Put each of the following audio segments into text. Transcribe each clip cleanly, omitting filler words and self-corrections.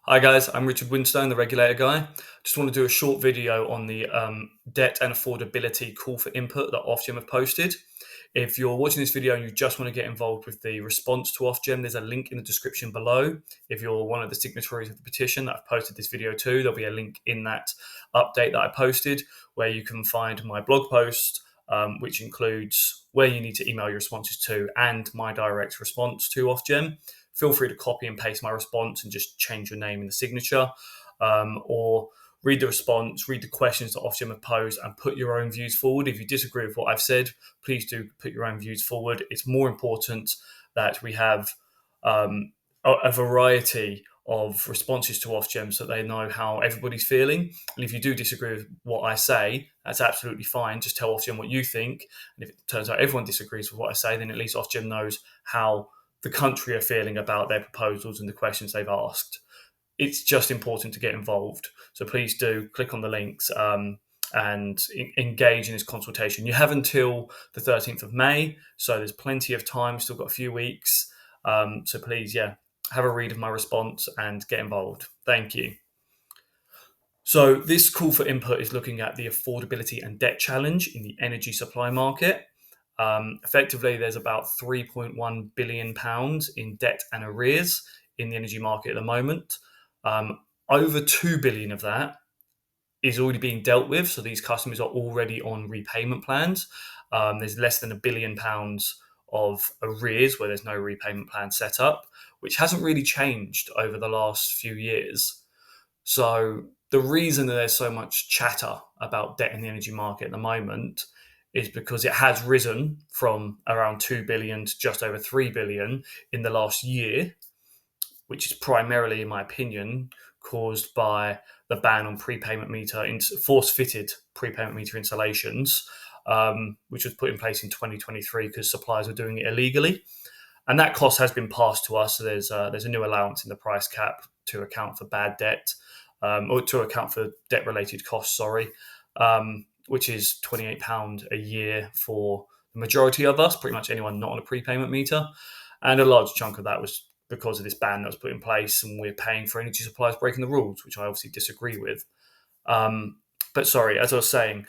Hi guys, I'm Richard Winstone, the regulator guy. Just want to do a short video on the debt and affordability call for input that Ofgem have posted. If you're watching this video and you just want to get involved with the response to Ofgem, there's a link in the description below. If you're one of the signatories of the petition that I've posted this video to, there'll be a link in that update that I posted where you can find my blog post, which includes where you need to email your responses to and my direct response to Ofgem. Feel free to copy and paste my response and just change your name in the signature, or read the response, read the questions that Ofgem have posed, and put your own views forward. If you disagree with what I've said, please do put your own views forward. It's more important that we have a variety of responses to Ofgem so they know how everybody's feeling. And if you do disagree with what I say, that's absolutely fine. Just tell Ofgem what you think. And if it turns out everyone disagrees with what I say, then at least Ofgem knows how the country are feeling about their proposals and the questions they've asked. It's just important to get involved. So please do click on the links and engage in this consultation. You have until the 13th of May, so there's plenty of time, still got a few weeks. So please, have a read of my response and get involved. Thank you. So this call for input is looking at the affordability and debt challenge in the energy supply market. Effectively, there's about £3.1 billion in debt and arrears in the energy market at the moment. Over 2 billion of that is already being dealt with. So these customers are already on repayment plans. There's less than £1 billion of arrears where there's no repayment plan set up, which hasn't really changed over the last few years. So the reason that there's so much chatter about debt in the energy market at the moment is because it has risen from around 2 billion to just over 3 billion in the last year, which is primarily, in my opinion, caused by the ban on force-fitted prepayment meter installations, which was put in place in 2023 because suppliers were doing it illegally. And that cost has been passed to us. So there's a new allowance in the price cap to account for bad debt, or to account for debt-related costs, which is £28 a year for the majority of us, pretty much anyone not on a prepayment meter. And a large chunk of that was because of this ban that was put in place, and we're paying for energy suppliers breaking the rules, which I obviously disagree with. But sorry, as I was saying,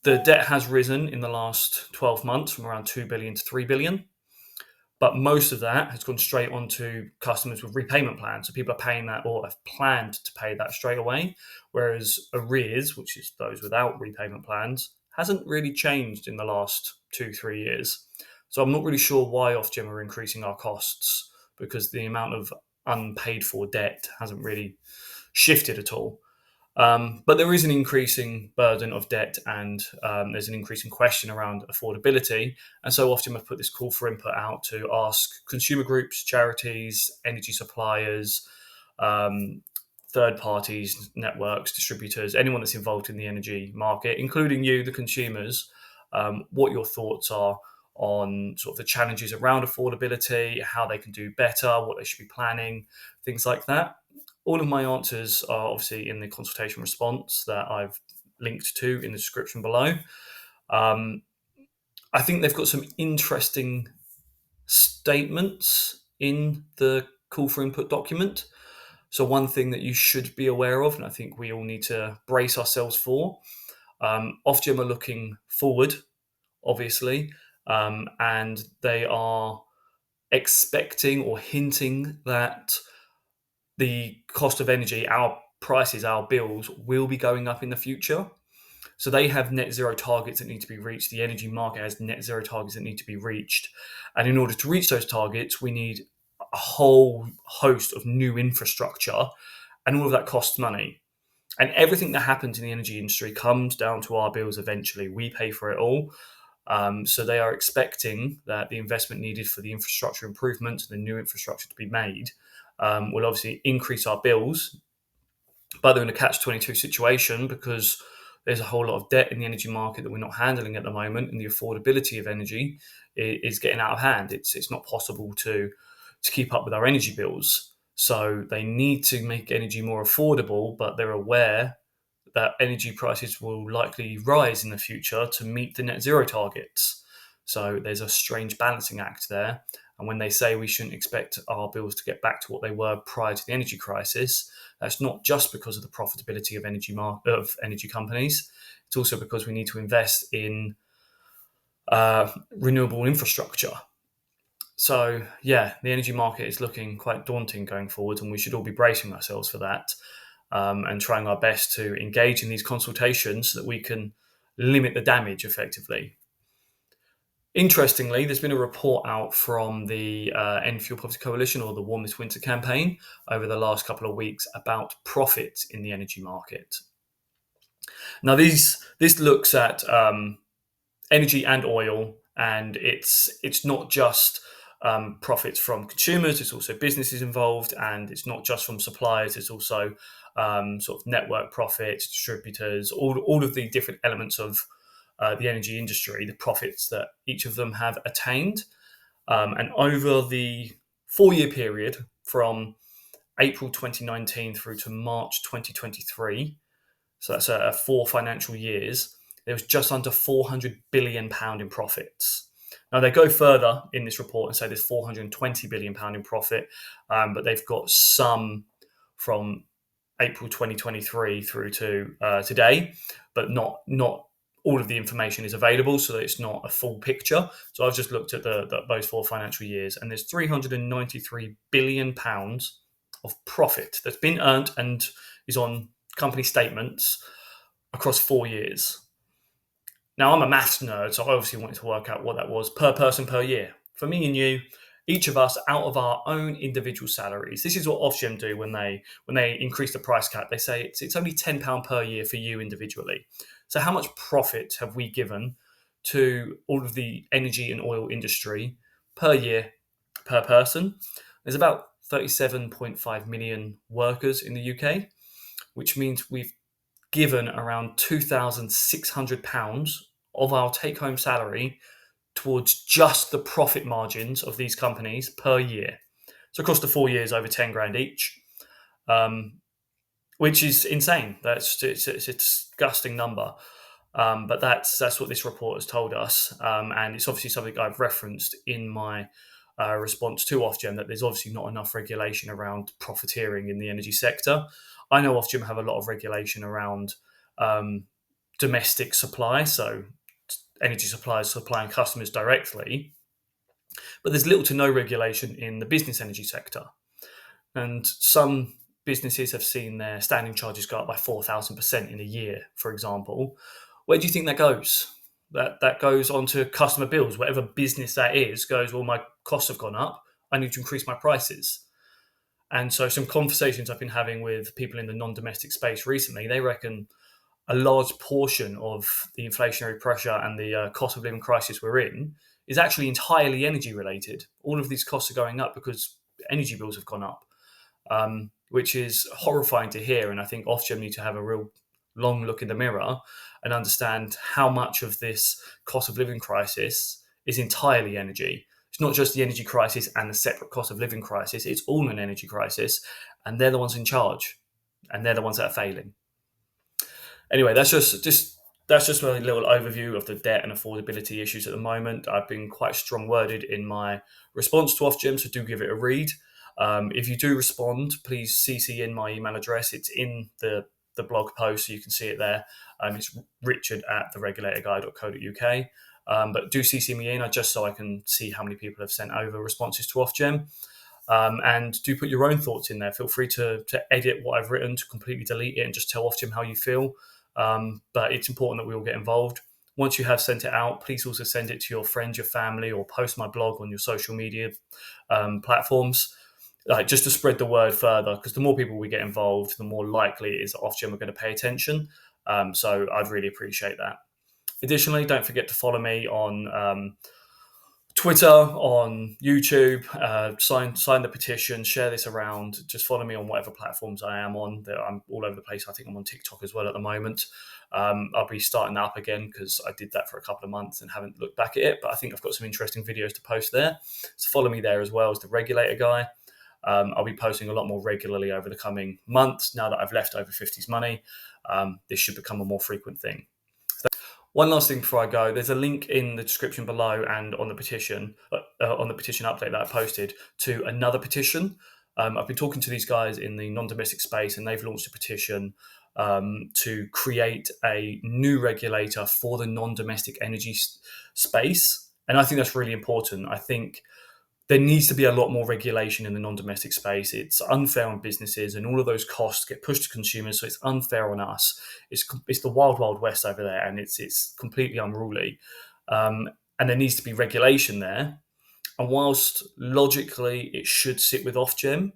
the debt has risen in the last 12 months from around 2 billion to 3 billion. But most of that has gone straight onto customers with repayment plans. So people are paying that or have planned to pay that straight away. Whereas arrears, which is those without repayment plans, hasn't really changed in the last 2-3 years. So I'm not really sure why Ofgem are increasing our costs, because the amount of unpaid for debt hasn't really shifted at all. But there is an increasing burden of debt, and there's an increasing question around affordability. And so often I've put this call for input out to ask consumer groups, charities, energy suppliers, third parties, networks, distributors, anyone that's involved in the energy market, including you, the consumers, what your thoughts are on sort of the challenges around affordability, how they can do better, what they should be planning, things like that. All of my answers are obviously in the consultation response that I've linked to in the description below. I think they've got some interesting statements in the call for input document. So one thing that you should be aware of, and I think we all need to brace ourselves for, Ofgem are looking forward, obviously, and they are expecting or hinting that the cost of energy, our prices, our bills will be going up in the future. So they have net zero targets that need to be reached. The energy market has net zero targets that need to be reached. And in order to reach those targets, we need a whole host of new infrastructure, and all of that costs money. And everything that happens in the energy industry comes down to our bills eventually. We pay for it all. So they are expecting that the investment needed for the infrastructure improvements, the new infrastructure to be made, will obviously increase our bills, but they're in a catch-22 situation because there's a whole lot of debt in the energy market that we're not handling at the moment, and the affordability of energy is getting out of hand. It's not possible to keep up with our energy bills. So they need to make energy more affordable, but they're aware that energy prices will likely rise in the future to meet the net zero targets. So there's a strange balancing act there. And when they say we shouldn't expect our bills to get back to what they were prior to the energy crisis, that's not just because of the profitability of energy companies. It's also because we need to invest in renewable infrastructure. So, yeah, the energy market is looking quite daunting going forward, and we should all be bracing ourselves for that, and trying our best to engage in these consultations so that we can limit the damage effectively. Interestingly, there's been a report out from the End Fuel Poverty Coalition, or the Warm This Winter campaign, over the last couple of weeks about profit in the energy market. Now, this looks at energy and oil, and it's not just profits from consumers. It's also businesses involved, and it's not just from suppliers. It's also sort of network profits, distributors, all of the different elements of the energy industry, the profits that each of them have attained. And over the 4-year period from April 2019 through to March 2023, so that's 4 financial years, there was just under £400 billion in profits. Now, they go further in this report and say there's £420 billion in profit, but they've got some from April 2023 through to today, but not all of the information is available, so that it's not a full picture. So I've just looked at those 4 financial years, and there's £393 billion of profit that's been earned and is on company statements across 4 years. Now, I'm a maths nerd, so I obviously wanted to work out what that was per person per year. For me and you, each of us, out of our own individual salaries. This is what Ofgem do when they increase the price cap. They say it's only £10 per year for you individually. So how much profit have we given to all of the energy and oil industry per year per person? There's about 37.5 million workers in the UK, which means we've given around £2,600 of our take-home salary towards just the profit margins of these companies per year. So across the 4 years, over 10 grand each, which is insane. It's a disgusting number. But that's what this report has told us. And it's obviously something I've referenced in my response to Ofgem, that there's obviously not enough regulation around profiteering in the energy sector. I know Ofgem have a lot of regulation around domestic supply, so energy suppliers supplying customers directly, but there's little to no regulation in the business energy sector. And some businesses have seen their standing charges go up by 4,000% in a year, for example. Where do you think that goes? That goes onto customer bills. Whatever business that is goes, well, my costs have gone up, I need to increase my prices. And so some conversations I've been having with people in the non-domestic space recently, they reckon a large portion of the inflationary pressure and the cost of living crisis we're in is actually entirely energy related. All of these costs are going up because energy bills have gone up, which is horrifying to hear. And I think Ofgem need to have a real long look in the mirror and understand how much of this cost of living crisis is entirely energy. It's not just the energy crisis and the separate cost of living crisis. It's all an energy crisis, and they're the ones in charge, and they're the ones that are failing. Anyway, that's just a little overview of the debt and affordability issues at the moment. I've been quite strong-worded in my response to Ofgem, so do give it a read. If you do respond, please CC in my email address. It's in the blog post, so you can see it there. It's richard@theregulatorguy.co.uk. But do CC me in, just so I can see how many people have sent over responses to Ofgem. And do put your own thoughts in there. Feel free to edit what I've written, to completely delete it, and just tell Ofgem how you feel. But it's important that we all get involved. Once you have sent it out, please also send it to your friends, your family, or post my blog on your social media platforms, just to spread the word further, because the more people we get involved, the more likely it is that Ofgem are going to pay attention. So I'd really appreciate that. Additionally, don't forget to follow me on Twitter, on YouTube, sign the petition, share this around. Just follow me on whatever platforms I am on. I'm all over the place. I think I'm on TikTok as well at the moment. I'll be starting that up again because I did that for a couple of months and haven't looked back at it. But I think I've got some interesting videos to post there. So follow me there as well as the Regulator Guy. I'll be posting a lot more regularly over the coming months. Now that I've left over 50s money, this should become a more frequent thing. One last thing before I go, there's a link in the description below and on the petition update that I posted to another petition. I've been talking to these guys in the non-domestic space, and they've launched a petition to create a new regulator for the non-domestic energy space. And I think that's really important. I think there needs to be a lot more regulation in the non-domestic space. It's unfair on businesses, and all of those costs get pushed to consumers. So it's unfair on us. It's the wild, wild west over there, and it's completely unruly. And there needs to be regulation there. And whilst logically it should sit with Ofgem,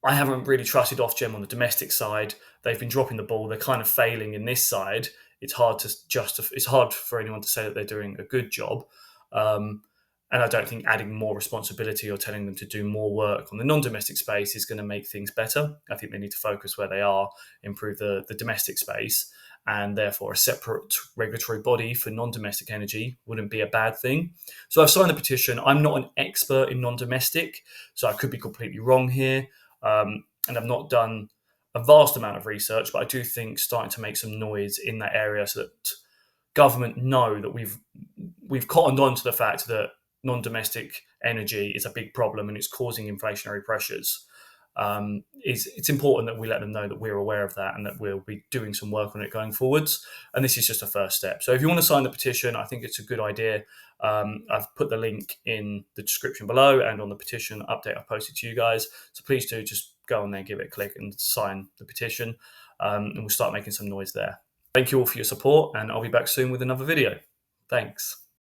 I haven't really trusted Ofgem on the domestic side. They've been dropping the ball. They're kind of failing in this side. It's hard to justify. It's hard for anyone to say that they're doing a good job. And I don't think adding more responsibility or telling them to do more work on the non-domestic space is going to make things better. I think they need to focus where they are, improve the domestic space, and therefore a separate regulatory body for non-domestic energy wouldn't be a bad thing. So I've signed the petition. I'm not an expert in non-domestic, so I could be completely wrong here. And I've not done a vast amount of research, but I do think starting to make some noise in that area so that government know that we've cottoned on to the fact that non-domestic energy is a big problem and it's causing inflationary pressures. It's important that we let them know that we're aware of that and that we'll be doing some work on it going forwards. And this is just a first step. So if you want to sign the petition, I think it's a good idea. I've put the link in the description below and on the petition update I've posted to you guys. So please do just go on there, give it a click and sign the petition. And we'll start making some noise there. Thank you all for your support, and I'll be back soon with another video. Thanks.